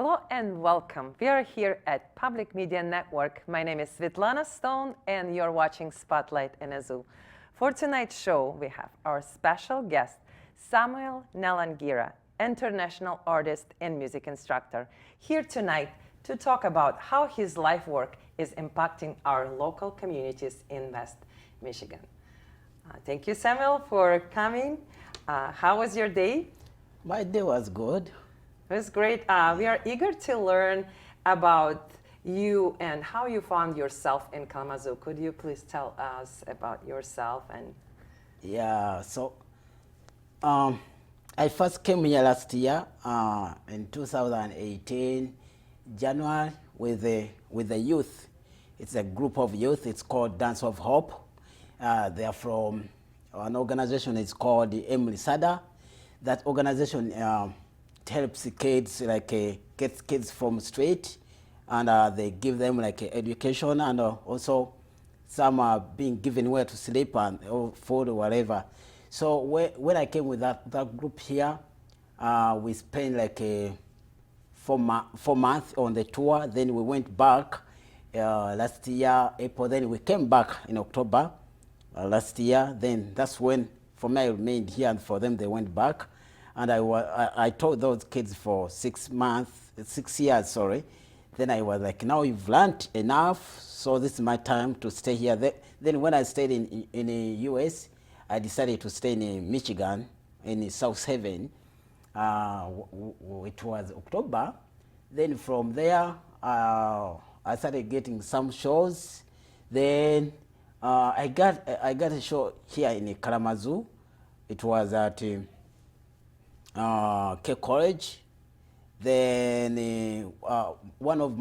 Hello and welcome. We are here at Public Media Network. My name is Svetlana Stone and you're watching Spotlight in a Zoo. For tonight's show, we have our special guest, Samuel Nalangira, international artist and music instructor, here tonight to talk about how his life work is impacting our local communities in West Michigan. Thank you, Samuel, for coming. How was your day? My day was good. It was great. We are eager to learn about you and how you found yourself in Kalamazoo. Could you please tell us about yourself? Yeah, so I first came here last year in 2018, January, with the youth. It's a group of youth. It's called Dance of Hope. They are from an organization. It's called the Emily Sada. That organization helps kids, gets kids from street, and they give them education, and also some are being given where to sleep and food or whatever. So when I came with that group here, we spent 4 months on the tour. Then we went back last year, April. Then we came back in October last year. Then that's when for me I remained here, and for them they went back. And I taught those kids for 6 years, sorry. Then I was like, now you've learned enough, so this is my time to stay here. Then when I stayed in the US, I decided to stay in Michigan, in South Haven. It was October. Then from there, I started getting some shows. Then I got a show here in Kalamazoo. It was at K College. Then one of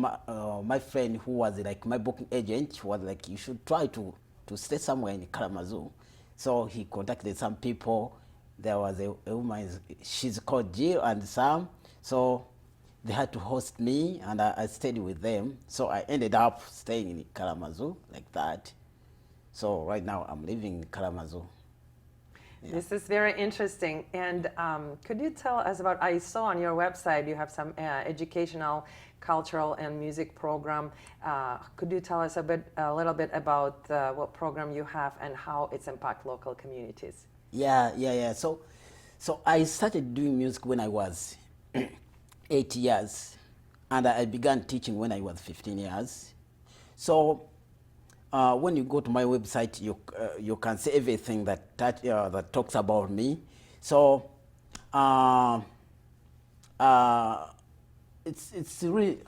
my friend who was my booking agent was like, you should try to stay somewhere in Kalamazoo. So he contacted some people. There was a woman, she's called Jill and Sam. So they had to host me, and I stayed with them. So I ended up staying in Kalamazoo like that. So right now I'm living in Kalamazoo. Yeah. This is very interesting. And could you tell us about, I saw on your website you have some educational, cultural, and music program. Could you tell us a little bit about what program you have and how it's impact local communities? Yeah. So I started doing music when I was 8 years, and I began teaching when I was 15 years. So when you go to my website, you can see everything that talks about me. So it's really,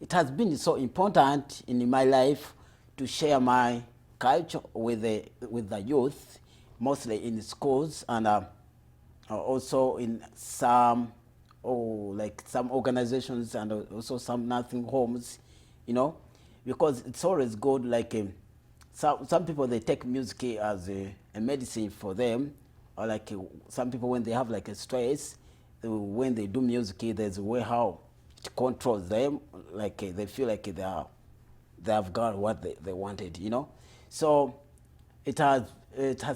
it has been so important in my life to share my culture with the youth, mostly in schools, and also in some organizations, and also some nursing homes, because it's always good. Some people, they take music as a medicine for them, or some people when they have a stress, when they do music, there's a way how it controls them, they feel like they have got what they wanted, So it has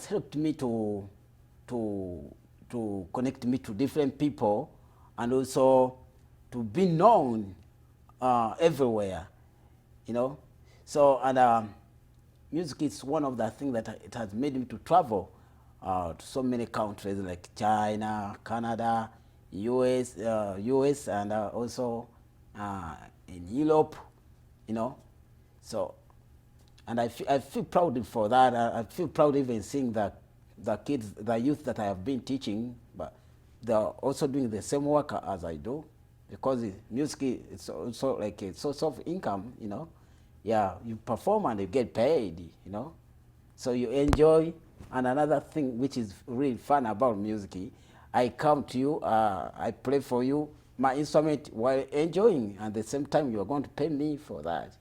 helped me to connect me to different people, and also to be known everywhere, So, and music is one of the things that it has made me to travel to so many countries like China, Canada, US, and also in Europe, So, and I feel proud for that. I feel proud even seeing that the youth that I have been teaching, but they are also doing the same work as I do, because music is also a source of income, Yeah, you perform and you get paid, So you enjoy. And another thing which is really fun about music, I come to you, I play for you my instrument while enjoying, and at the same time you are going to pay me for that,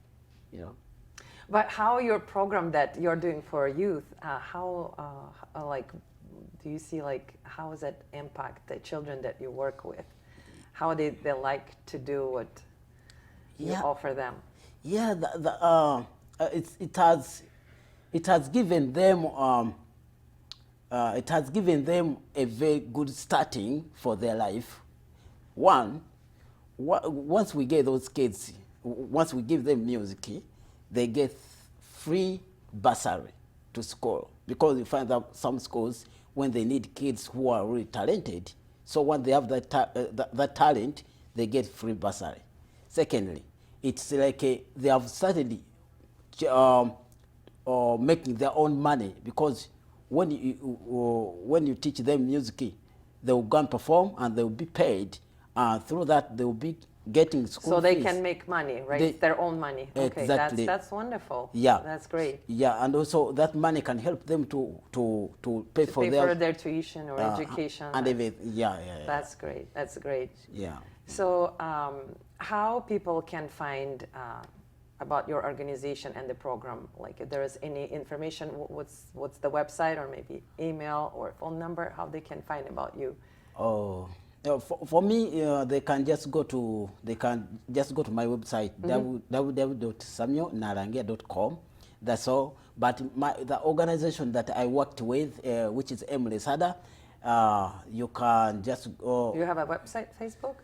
But how your program that you're doing for youth, do you see how does that impact the children that you work with? How they like to do what you offer them? Yeah, it has given them a very good starting for their life. One, once we get those kids, once we give them music, they get free bursary to school, because we find that some schools, when they need kids who are really talented, so when they have that talent, they get free bursary. Secondly, it's like they have started making their own money, because when you teach them music, they will go and perform and they will be paid. Through that, they will be getting school so they fees. can make money, right? Their own money. Okay, exactly. That's wonderful. Yeah, that's great. Yeah, and also that money can help them to pay for their tuition or education. And yeah. That's great. That's great. Yeah. So, how people can find about your organization and the program? Like, if there is any information, what's the website, or maybe email or phone number? How they can find about you? Oh. For me, they can just go to my website, www.samuelnalangira.com. That's all. But the organization that I worked with, which is Emily Sada, you can just go. You have a website, Facebook?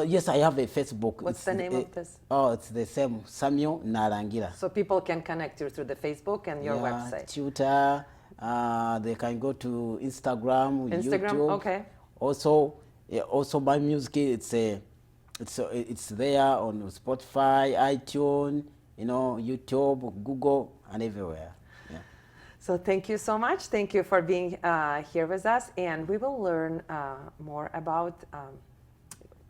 Yes, I have a Facebook. What's the name of this? Oh, it's the same, Samuel Nalangira. So people can connect you through the Facebook and your website. Twitter. They can go to Instagram, YouTube. Okay. Also, my music, it's there on Spotify, iTunes, YouTube, Google, and everywhere. Yeah. So thank you so much. Thank you for being here with us, and we will learn more about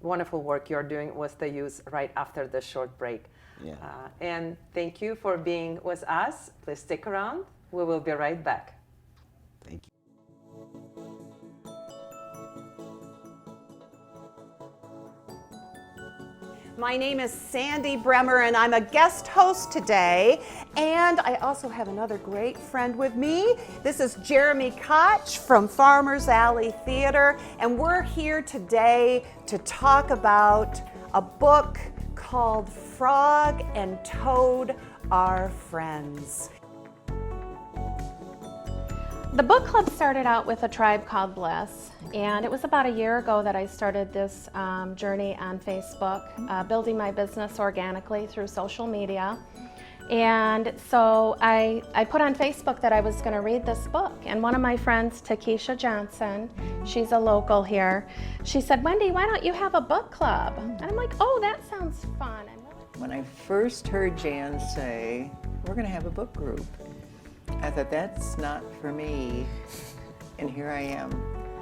wonderful work you're doing with the youth right after the short break. Yeah. And thank you for being with us. Please stick around. We will be right back. Thank you. My name is Sandy Bremer, and I'm a guest host today. And I also have another great friend with me. This is Jeremy Koch from Farmers Alley Theater, and we're here today to talk about a book called Frog and Toad Are Friends. The book club started out with a tribe called Bliss, and it was about a year ago that I started this journey on Facebook, building my business organically through social media. And so I put on Facebook that I was going to read this book, and one of my friends, Takesha Johnson, she's a local here, she said, "Wendy, why don't you have a book club?" And I'm like, "Oh, that sounds fun." When I first heard Jan say, "We're going to have a book group," I thought, that's not for me. And here I am,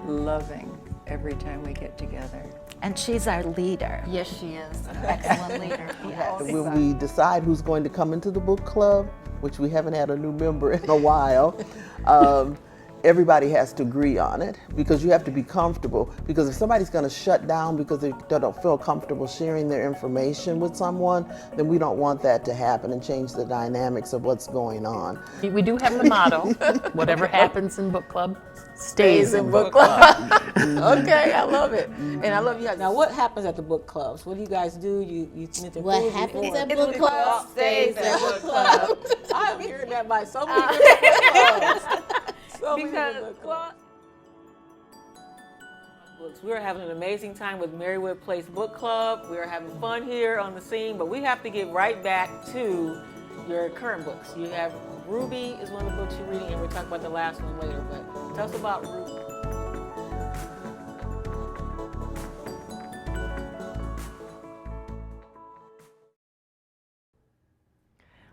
loving every time we get together. And she's our leader. Yes, she is. Excellent leader. Yes. When we decide who's going to come into the book club, which we haven't had a new member in a while, everybody has to agree on it, because you have to be comfortable. Because if somebody's going to shut down because they don't feel comfortable sharing their information with someone, then we don't want that to happen and change the dynamics of what's going on. We do have the motto, whatever happens in book club stays in book club. Okay, I love it. And I love you guys. Now, what happens at the book clubs? What do you guys do? You submit the What happens at book club stays at book club. I'm hearing that by so many different clubs. Because books. We are having an amazing time with Marywood Place Book Club. We are having fun here on the scene, but we have to get right back to your current books. You have Ruby is one of the books you're reading, and we'll talk about the last one later, but tell us about Ruby.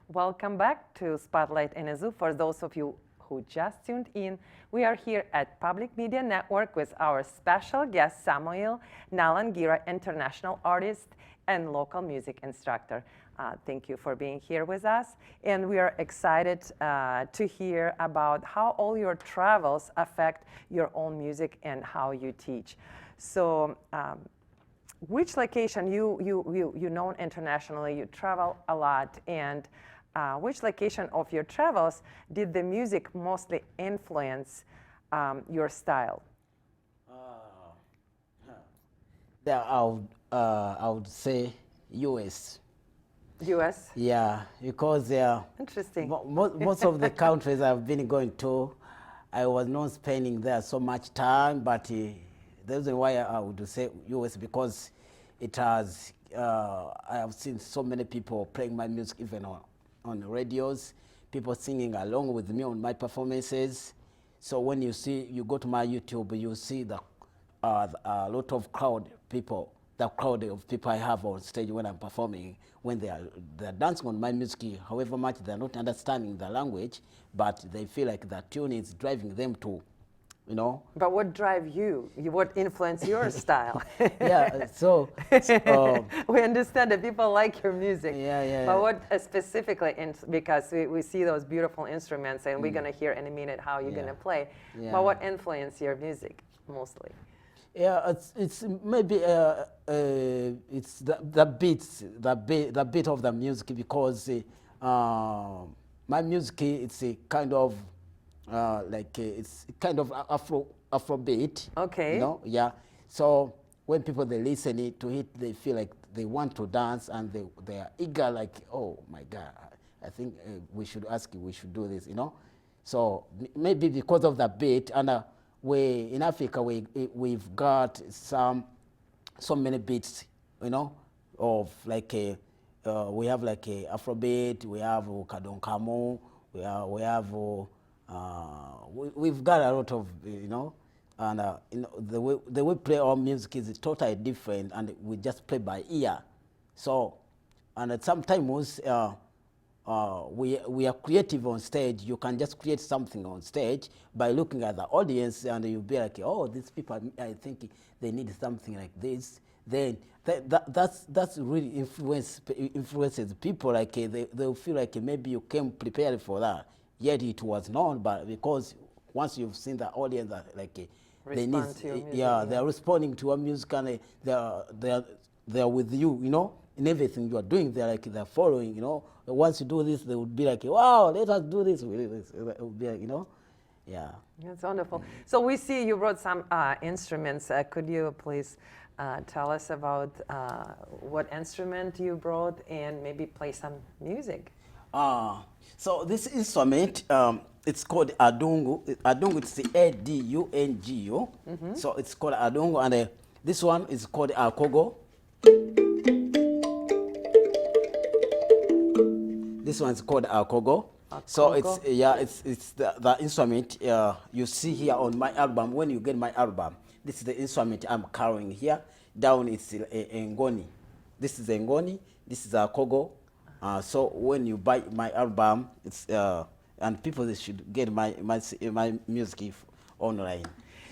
Welcome back to Spotlight in a Zoo. For those of you who just tuned in, we are here at Public Media Network with our special guest, Samuel Nalangira, international artist and local music instructor. Thank you for being here with us. And we are excited to hear about how all your travels affect your own music and how you teach. So, which location, you known internationally, you travel a lot, and which location of your travels did the music mostly influence your style? I would say U.S. U.S.? Yeah, because interesting. Most of the countries I've been going to, I was not spending there so much time, but the reason why I would say U.S. because it has, I have seen so many people playing my music even on the radios, people singing along with me on my performances. So when you go to my YouTube, you see a lot of the crowd of people I have on stage when I'm performing, when they're dancing on my music, however much they're not understanding the language, but they feel like the tune is driving them to, you know. But what drive you? What influence your style? Yeah, so we understand that people like your music. Yeah. But what specifically, because we see those beautiful instruments, and we're going to hear in a minute how you're going to play. Yeah. But what influenced your music mostly? Yeah, it's maybe it's the beats, the beat of the music, because my music, it's a kind of it's kind of Afrobeat. Okay. You know, yeah. So when people they listen to it, they feel like they want to dance, and they are eager, like, oh my God, I think we should do this, you know. So maybe because of the beat, and we in Africa we've got so many beats, you know, of like we have like a Afrobeat, we have Kadonkamo, we've got a lot of, you know, and you know, the way we play our music is totally different, and we just play by ear. So, and sometimes we are creative on stage. You can just create something on stage by looking at the audience, and you'll be like, oh, these people, I think they need something like this. Then that's really influences people. Like they'll feel like maybe you came prepared for that, yet it was not. But because once you've seen the audience, like they need, they're responding to your music, and they're with you, you know, in everything you are doing. They're following, you know. Once you do this, they would be like, wow, let us do this. It would be like, you know, yeah. That's wonderful. So we see you brought some instruments. Could you please tell us about what instrument you brought, and maybe play some music? So this instrument, it's called adungu. Adungu, it's the A-D-U-N-G-U. So it's called adungu, and this one is called akogo. This one is called akogo. So it's it's the instrument you see here on my album. When you get my album, this is the instrument I'm carrying here. Down it's ngoni. This is ngoni. This is akogo. So when you buy my album, it's and people should get my music online.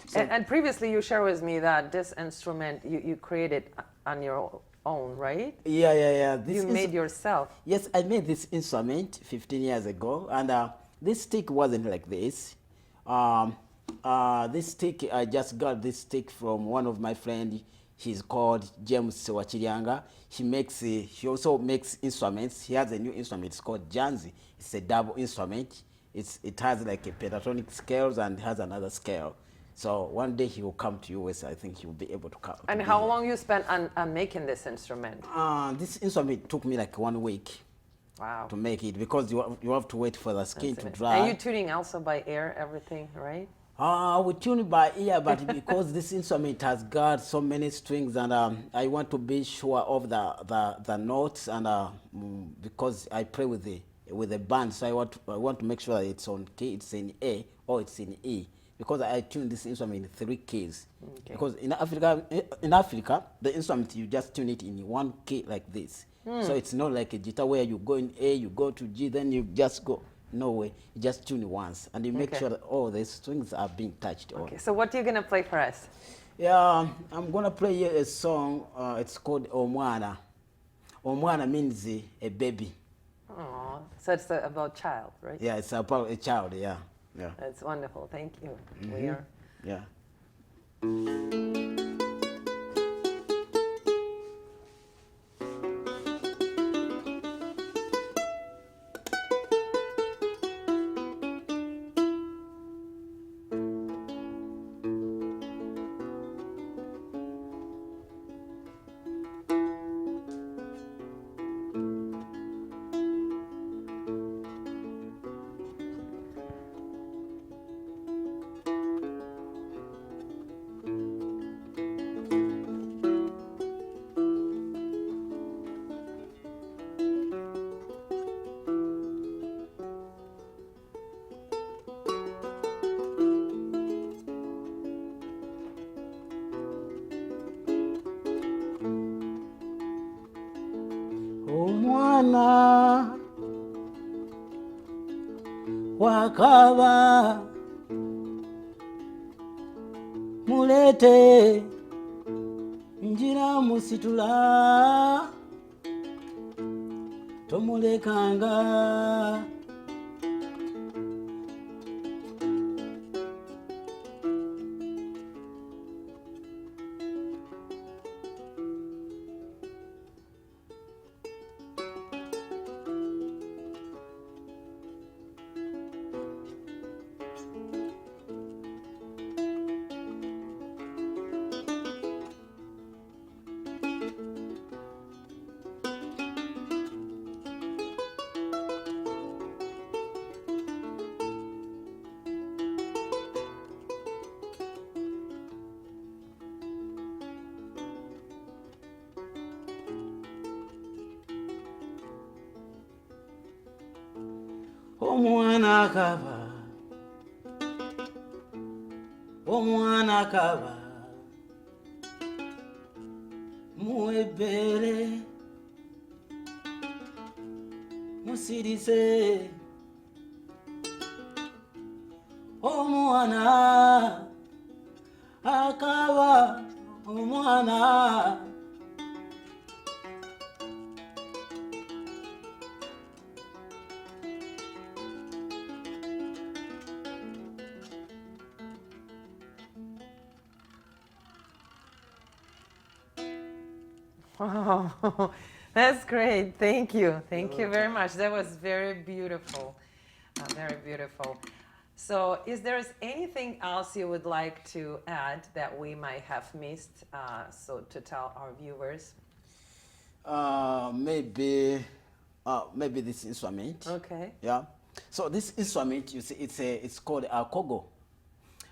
So And previously you shared with me that this instrument you created on your own, right? Yeah. You made yourself. Yes, I made this instrument 15 years ago, and this stick wasn't like this. This stick, I just got this stick from one of my friends. He's called James Wachirianga. He also makes instruments. He has a new instrument. It's called Janzi. It's a double instrument. It has like a pentatonic scales and has another scale. So one day he will come to US. I think he will be able to come. And how long you spent on making this instrument? This instrument took me like 1 week. Wow. To make it, because you have to wait for the skin to dry. And you tuning also by ear, everything, right? We tune by ear, but because this instrument has got so many strings, and I want to be sure of the notes, and because I play with the band, so I want to make sure that it's on key, it's in A or it's in E, because I tune this instrument in 3 keys. Okay. Because in Africa, the instrument you just tune it in 1 key like this. So it's not like a guitar where you go in A, you go to G, then you just go. No way, you just tune it once, and you make sure that all the strings are being touched on. Okay, so what are you gonna play for us? Yeah, I'm gonna play you a song. It's called Omwana. Omwana means a baby. Oh, so it's about child, right? Yeah, it's about a child. Yeah. That's wonderful. Thank you. We are. Yeah. omwana wakaba mulete njira musitula tomulekanga omwana akaba omwana akaba muwebere musirise omwana akaba omwana Wow, that's great. Thank you. Thank you very much. That was very beautiful. Very beautiful. So, is there anything else you would like to add that we might have missed? So, to tell our viewers. Maybe this instrument. Okay. Yeah. So this instrument, you see, it's called a kogo,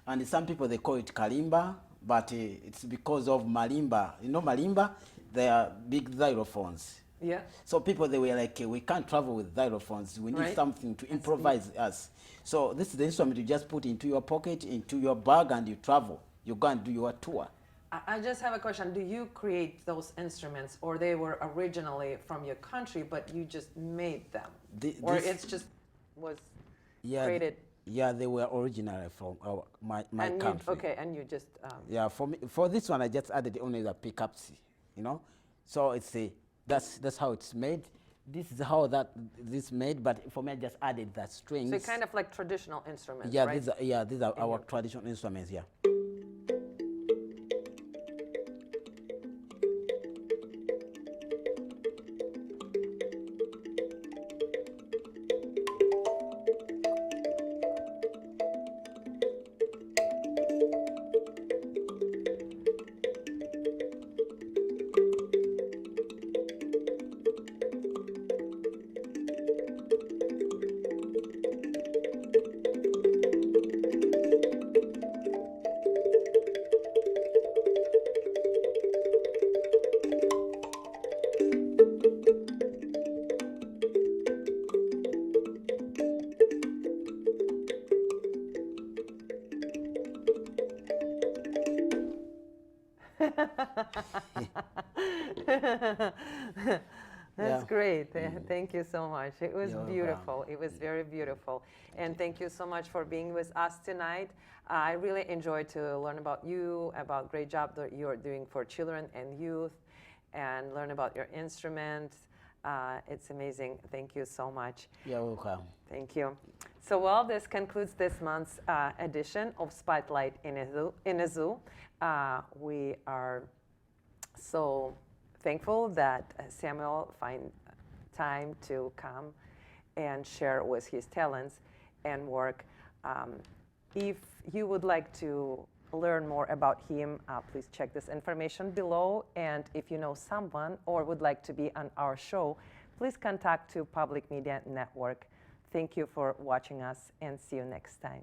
and some people they call it kalimba, but it's because of marimba. You know marimba, they are big xylophones. Yeah. So people they were like, we can't travel with xylophones. We need something to improvise us. So this is the instrument you just put into your pocket, into your bag, and you travel. You go and do your tour. I just have a question. Do you create those instruments, or they were originally from your country, but you just made them? Or it's just was created? Yeah, they were originally from my country. And you just... yeah, for this one, I just added only the pickups, you know. So it's that's how it's made. This is how this made, but for me, I just added the strings. So kind of like traditional instruments, yeah, right? These are our traditional instruments, yeah. That's great. Thank you so much. It was beautiful. welcome. It was very beautiful. And thank you so much for being with us tonight. I really enjoyed to learn about you, about great job that you're doing for children and youth, and learn about your instrument. It's amazing. Thank you so much. You're welcome. Thank you. So, well, this concludes this month's edition of Spotlight in a Zoo. We are so thankful that Samuel find time to come and share with his talents and work. If you would like to learn more about him, please check this information below. And if you know someone or would like to be on our show, please contact to Public Media Network. Thank you for watching us, and see you next time.